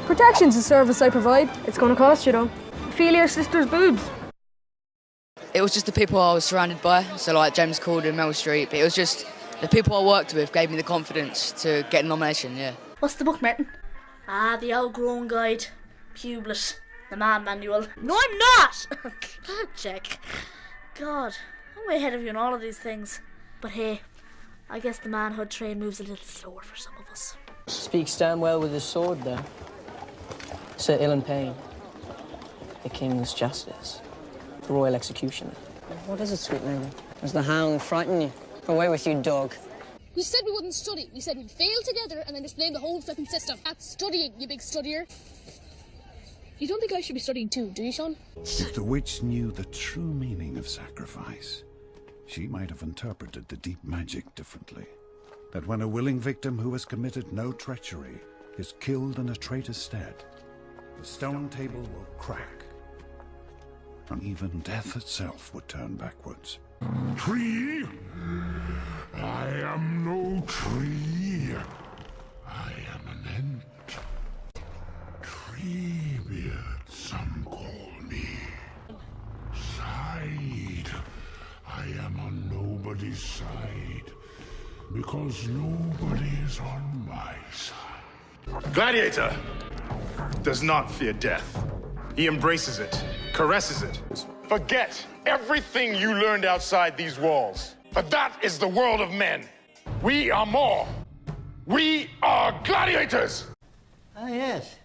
Protection's a service I provide. It's going to cost you, though. Feel your sister's boobs. It was just the people I was surrounded by, so like James Corden, Mel Street, but it was just the people I worked with gave me the confidence to get a nomination, yeah. What's the book, Martin? Ah, the Outgrown Guide. Publet. The Man Manual. No, I'm not! Check. God, I'm way ahead of you in all of these things. But hey, I guess the manhood train moves a little slower for some of us. Speaks damn well with his sword, though. Sir Ill and Pain. The King's Justice. The Royal Executioner. What is it, sweet lady? Does the hound frighten you? Away with you, dog. We said we wouldn't study. We said we'd fail together and then just blame the whole flipping system. That's studying, you big studier. You don't think I should be studying too, do you, Sean? If the witch knew the true meaning of sacrifice, she might have interpreted the deep magic differently. That when a willing victim who has committed no treachery is killed in a traitor's stead, the stone table will crack, and even death itself would turn backwards. Tree? I am no tree. I am an ant. Treebeard, some call me. Side. I am on nobody's side, because nobody is on my side. Gladiator does not fear death. He embraces it, caresses it. Forget everything you learned outside these walls. For that is the world of men. We are more. We are gladiators! Ah, yes.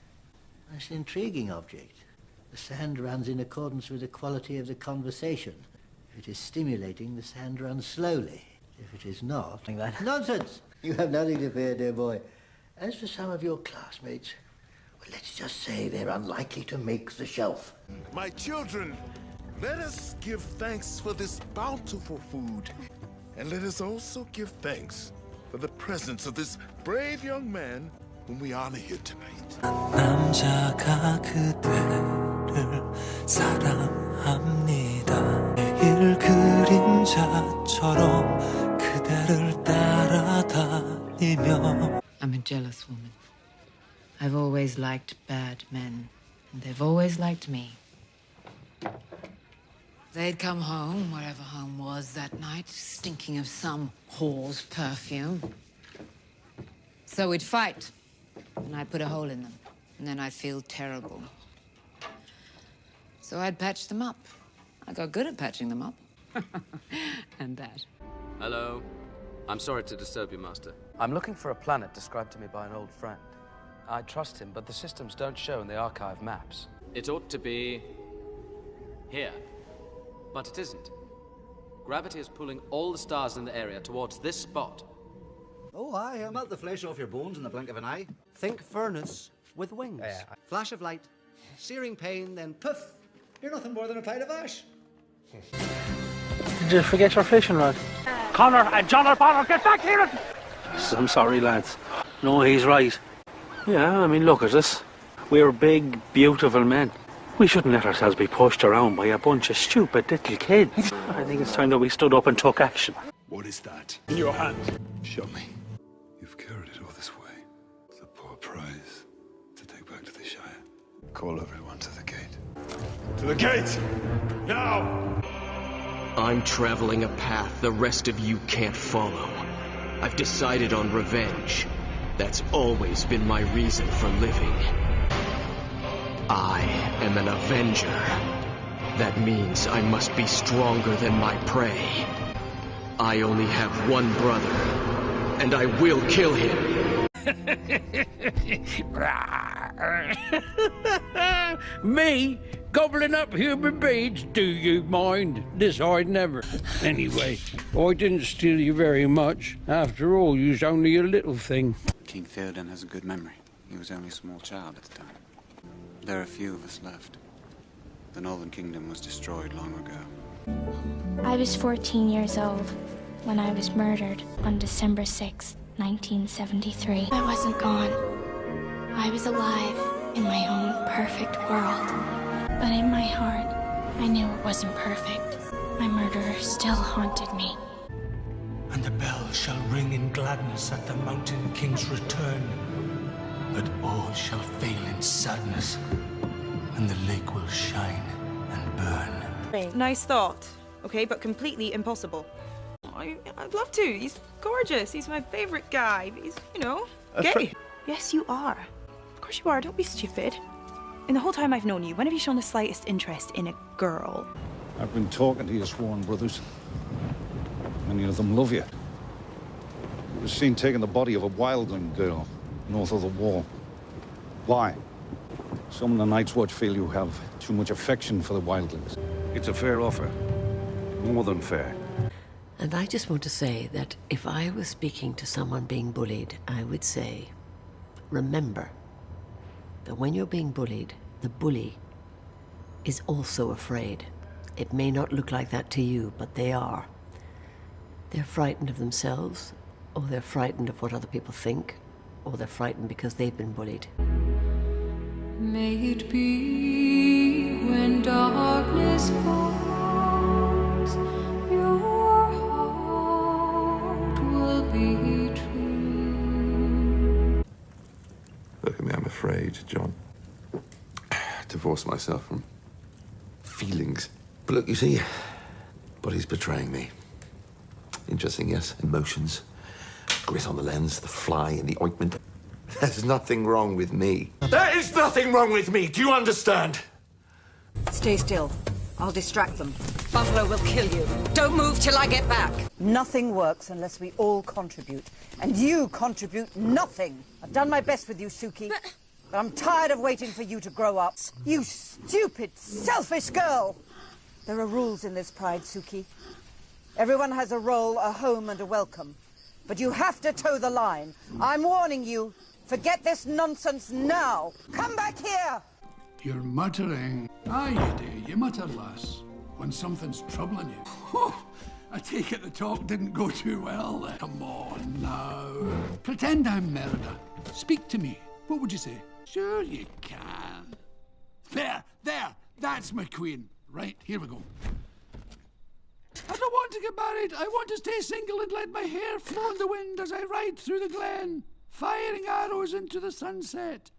That's an intriguing object. The sand runs in accordance with the quality of the conversation. If it is stimulating, the sand runs slowly. If it is not... Nonsense! You have nothing to fear, dear boy. As for some of your classmates, well, let's just say they're unlikely to make the shelf. My children, let us give thanks for this bountiful food. And let us also give thanks for the presence of this brave young man whom we honor here tonight. 남자가 그대를 사랑합니다. 일 그림자처럼 그대를 따라다니며. I'm a jealous woman. I've always liked bad men, and they've always liked me. They'd come home, wherever home was that night, stinking of some whore's perfume. So we'd fight, and I'd put a hole in them, and then I'd feel terrible. So I'd patch them up. I got good at patching them up. And that. Hello. I'm sorry to disturb you, Master. I'm looking for a planet described to me by an old friend. I trust him, but the systems don't show in the archive maps. It ought to be here, but it isn't. Gravity is pulling all the stars in the area towards this spot. Oh, aye, I'll melt the flesh off your bones in the blink of an eye. Think furnace with wings. Flash of light, searing pain, then poof! You're nothing more than a pile of ash. Did you forget your fishing rod? Connor and John O'Connor, get back here! I'm sorry, lads. No, he's right. Yeah, I mean, look at us. We're big, beautiful men. We shouldn't let ourselves be pushed around by a bunch of stupid little kids. I think it's time that we stood up and took action. What is that? In your hand. Show me. You've carried it all this way. It's a poor prize to take back to the Shire. Call everyone to the gate. To the gate! Now! I'm traveling a path the rest of you can't follow. I've decided on revenge. That's always been my reason for living. I am an avenger. That means I must be stronger than my prey. I only have one brother, and I will kill him. Me? Gobbling up human beings? Do you mind? This I'd never. Anyway, I didn't steal you very much. After all, you's only a little thing. King Theoden has a good memory. He was only a small child at the time. There are few of us left. The Northern Kingdom was destroyed long ago. I was 14 years old when I was murdered on December 6th, 1973. I wasn't gone. I was alive in my own perfect world. But in my heart, I knew it wasn't perfect. My murderer still haunted me. And the bell shall ring in gladness at the Mountain King's return. but all shall fail in sadness, and the lake will shine and burn. Nice thought, okay, but completely impossible. I'd love to. He's gorgeous. He's my favourite guy. He's, you know, gay. Yes, you are. Of course you are. Don't be stupid. In the whole time I've known you, when have you shown the slightest interest in a girl? I've been talking to your sworn brothers. Many of them love you. You were seen taking the body of a wildling girl north of the wall. Why? Some of the Night's Watch feel you have too much affection for the wildlings. It's a fair offer. More than fair. And I just want to say that if I was speaking to someone being bullied, I would say, remember that when you're being bullied, the bully is also afraid. It may not look like that to you, but they are. They're frightened of themselves, or they're frightened of what other people think, or they're frightened because they've been bullied. May it be when darkness falls, your heart will be true. Look at me, I'm afraid, John. Divorce myself from feelings. But look, you see, body's betraying me. Interesting, yes, emotions. Grit on the lens, the fly in the ointment. There's nothing wrong with me. There is nothing wrong with me, do you understand? Stay still. I'll distract them. Buffalo will kill you. Don't move till I get back. Nothing works unless we all contribute. And you contribute nothing. I've done my best with you, Suki. But I'm tired of waiting for you to grow up. You stupid, selfish girl! There are rules in this pride, Suki. Everyone has a role, a home, and a welcome. But you have to toe the line. I'm warning you. Forget this nonsense now. Come back here! You're muttering. Aye, you do. You mutter, lass, when something's troubling you. Oh, I take it the talk didn't go too well then. Come on now. Pretend I'm Merida. Speak to me. What would you say? Sure you can. There. That's my queen. Right, here we go. I don't want to get married. I want to stay single and let my hair flow in the wind as I ride through the glen, firing arrows into the sunset.